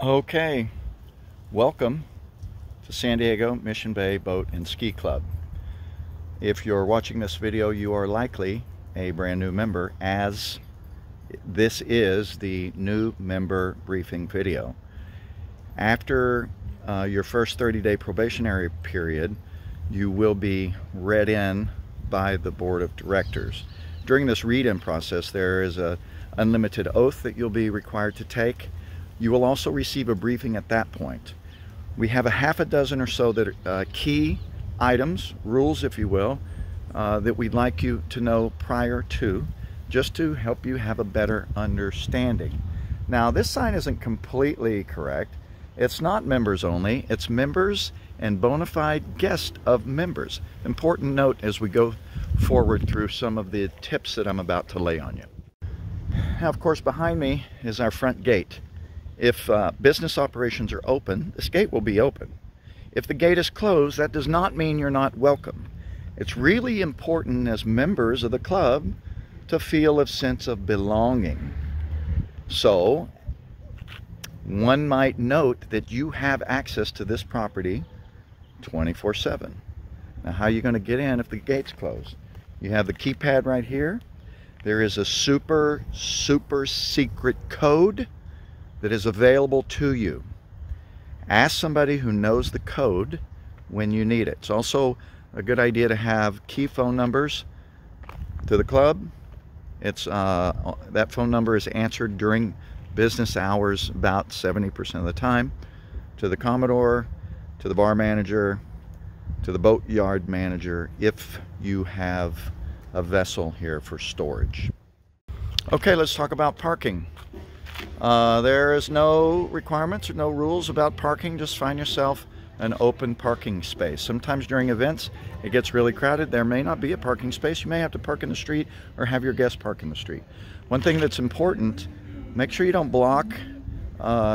Okay, welcome to San Diego Mission Bay Boat and Ski Club. If you're watching this video, you are likely a brand new member, as this is the new member briefing video. After your first 30-day probationary period, you will be read in by the board of directors. During this read-in process, there is an unlimited oath that you'll be required to take. You will also receive a briefing at that point. We have a half a dozen or so that are key items, rules if you will, that we'd like you to know prior to, just to help you have a better understanding. Now, this sign isn't completely correct. It's not members only, it's members and bona fide guests of members. Important note as we go forward through some of the tips that I'm about to lay on you. Now, of course, behind me is our front gate. If business operations are open, this gate will be open. If the gate is closed, that does not mean you're not welcome. It's really important as members of the club to feel a sense of belonging. So, one might note that you have access to this property 24/7. Now, how are you going to get in if the gate's closed? You have the keypad right here. There is a super secret code that is available to you. Ask somebody who knows the code when you need it. It's also a good idea to have key phone numbers to the club. It's that phone number is answered during business hours about 70% of the time. To the Commodore, to the bar manager, to the boat yard manager, if you have a vessel here for storage. Okay, let's talk about parking. There is no requirements or no rules about parking. Just find yourself an open parking space. Sometimes during events it gets really crowded. There may not be a parking space. You may have to park in the street or have your guests park in the street. One thing that's important, make sure you don't block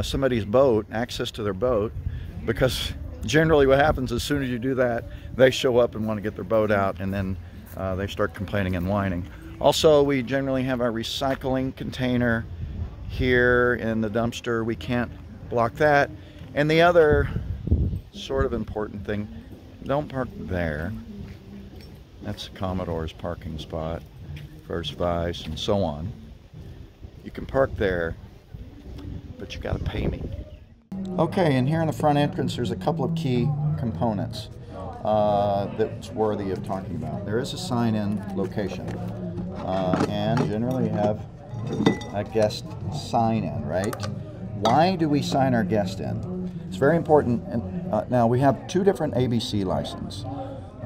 somebody's boat, access to their boat, because generally what happens as soon as you do that, they show up and want to get their boat out, and then they start complaining and whining. Also, we generally have our recycling container here in the dumpster. We can't block that. And the other sort of important thing, don't park there. That's Commodore's parking spot, First Vice, and so on. You can park there, but you got to pay me. Okay, and here in the front entrance, there's a couple of key components that's worthy of talking about. There is a sign-in location, and generally you have a guest sign-in, right? Why do we sign our guest in? It's very important. And now we have two different ABC licenses.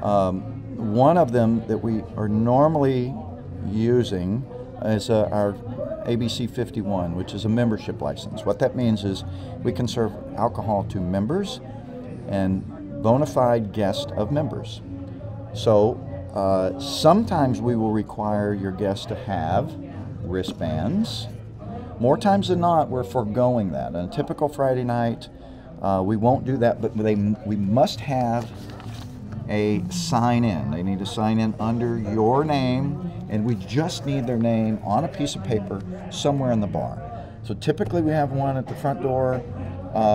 One of them that we are normally using is our ABC 51, which is a membership license. What that means is we can serve alcohol to members and bona fide guests of members. So sometimes we will require your guests to have wristbands. More times than not, we're foregoing that. On a typical Friday night, we won't do that, but we must have a sign-in. They need to sign in under your name, and we just need their name on a piece of paper somewhere in the bar. So typically we have one at the front door.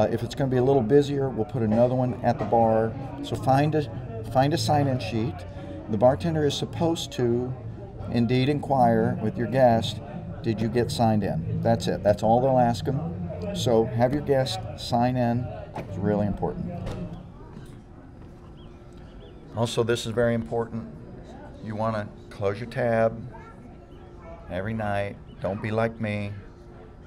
If it's going to be a little busier, we'll put another one at the bar. So find a sign-in sheet. The bartender is supposed to indeed inquire with your guest, did you get signed in? That's it. That's all they'll ask them. So have your guest sign in. It's really important. Also, this is very important. You want to close your tab every night. Don't be like me.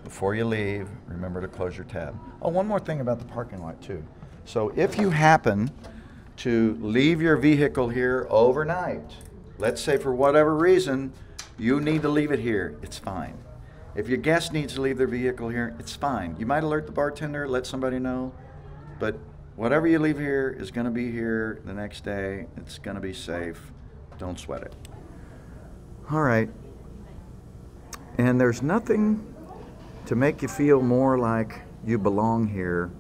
Before you leave, remember to close your tab. Oh, one more thing about the parking lot too. So if you happen to leave your vehicle here overnight, let's say for whatever reason you need to leave it here, it's fine. If your guest needs to leave their vehicle here, it's fine. You might alert the bartender, let somebody know, but whatever you leave here is going to be here the next day. It's going to be safe. Don't sweat it. All right. And there's nothing to make you feel more like you belong here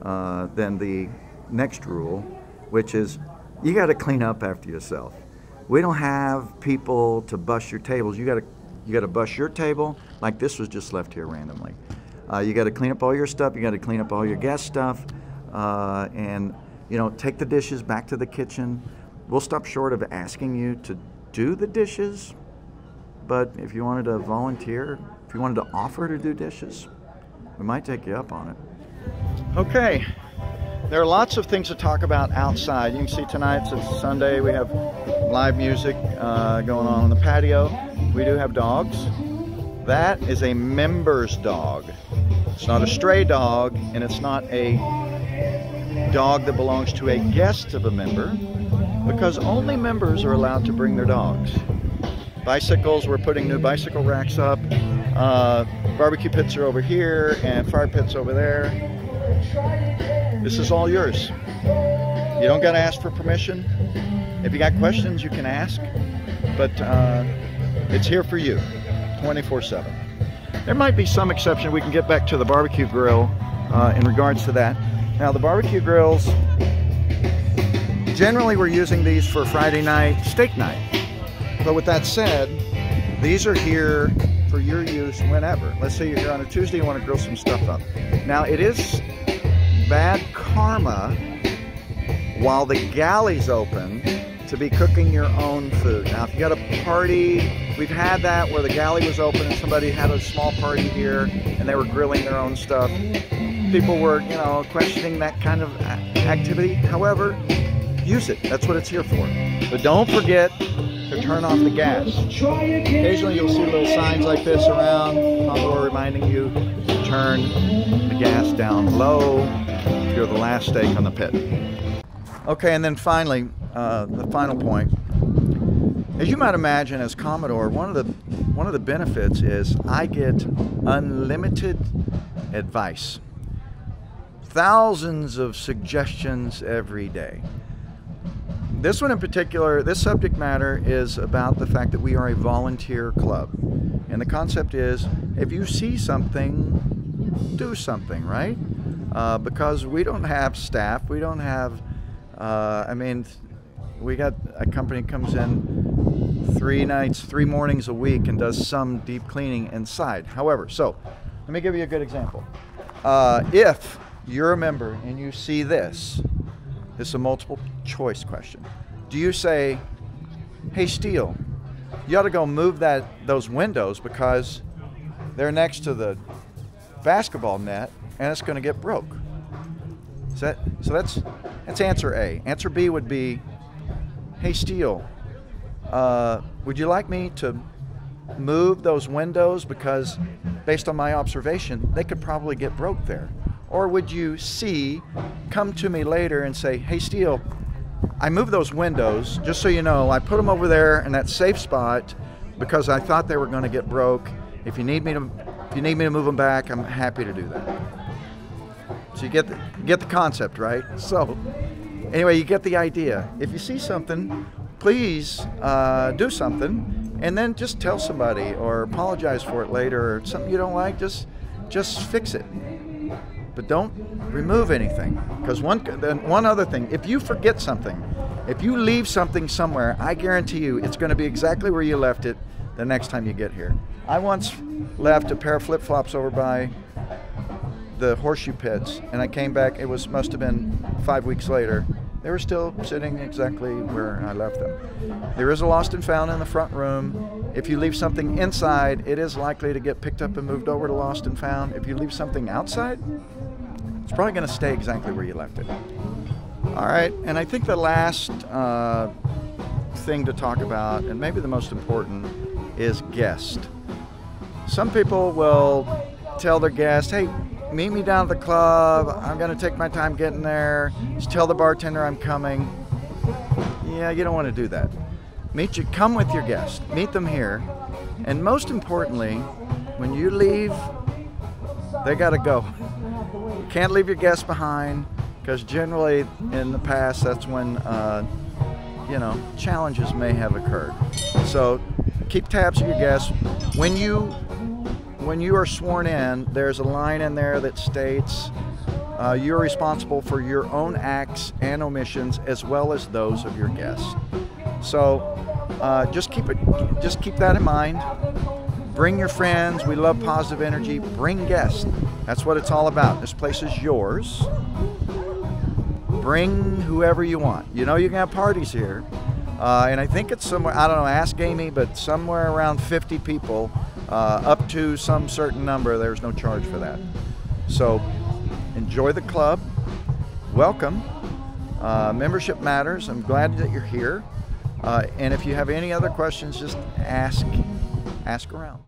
than the next rule, which is you got to clean up after yourself. We don't have people to bust your tables. You got to bust your table, like this was just left here randomly. You got to clean up all your stuff. You got to clean up all your guest stuff, and you know, take the dishes back to the kitchen. We'll stop short of asking you to do the dishes, but if you wanted to volunteer, if you wanted to offer to do dishes, we might take you up on it. Okay, there are lots of things to talk about outside. You can see tonight, it's Sunday, we have live music going on the patio. We do have dogs. That is a member's dog. It's not a stray dog, and it's not a dog that belongs to a guest of a member, because only members are allowed to bring their dogs. Bicycles, we're putting new bicycle racks up. Barbecue pits are over here, and fire pits over there. This is all yours. You don't got to ask for permission. If you got questions, you can ask, but it's here for you, 24/7. There might be some exception. We can get back to the barbecue grill in regards to that. Now, the barbecue grills, generally we're using these for Friday night steak night. But with that said, these are here for your use whenever. Let's say you're here on a Tuesday, you want to grill some stuff up. Now, it is bad karma while the galley's open to be cooking your own food. Now, if you got a party, we've had that where the galley was open and somebody had a small party here and they were grilling their own stuff. People were, you know, questioning that kind of activity. However, use it. That's what it's here for. But don't forget to turn off the gas. Occasionally you'll see little signs like this around on the door reminding you to turn the gas down low if you're the last steak on the pit. Okay, and then finally, the final point. As you might imagine, as Commodore, one of the benefits is I get unlimited advice. Thousands of suggestions every day. This one in particular, this subject matter is about the fact that we are a volunteer club. And the concept is, if you see something, do something, right? Because we don't have staff, we don't have, I mean, we got a company comes in 3 mornings a week and does some deep cleaning inside. However, so, let me give you a good example. If you're a member and you see this is a multiple choice question. Do you say, hey Steele, you ought to go move those windows because they're next to the basketball net and it's going to get broke? So that's answer A. Answer B would be, hey Steele, would you like me to move those windows because based on my observation they could probably get broke there? Or would you come to me later and say, hey Steele, I moved those windows, just so you know, I put them over there in that safe spot because I thought they were going to get broke. If you need me to move them back, I'm happy to do that. So you get the concept, right? So anyway, you get the idea. If you see something, please do something, and then just tell somebody or apologize for it later, or something you don't like, just fix it. But don't remove anything, because one other thing, if you forget something, if you leave something somewhere, I guarantee you it's going to be exactly where you left it the next time you get here. I once left a pair of flip-flops over by the horseshoe pits, and I came back, must have been 5 weeks later. They were still sitting exactly where I left them. There is a lost and found in the front room. If you leave something inside, it is likely to get picked up and moved over to lost and found. If you leave something outside, it's probably going to stay exactly where you left it. All right, and I think the last thing to talk about, and maybe the most important, is guest. Some people will tell their guest, hey, meet me down at the club, I'm going to take my time getting there, just tell the bartender I'm coming. Yeah, you don't want to do that. Come with your guest, meet them here, and most importantly, when you leave, they got to go. You can't leave your guests behind, because generally in the past that's when challenges may have occurred. So keep tabs of your guests. When you are sworn in, there's a line in there that states you're responsible for your own acts and omissions as well as those of your guests. So just keep that in mind. Bring your friends. We love positive energy. Bring guests. That's what it's all about. This place is yours. Bring whoever you want. You know you can have parties here. And I think it's somewhere, I don't know, ask Amy, but somewhere around 50 people, up to some certain number. There's no charge for that. So enjoy the club. Welcome. Membership matters. I'm glad that you're here. And if you have any other questions, just ask around.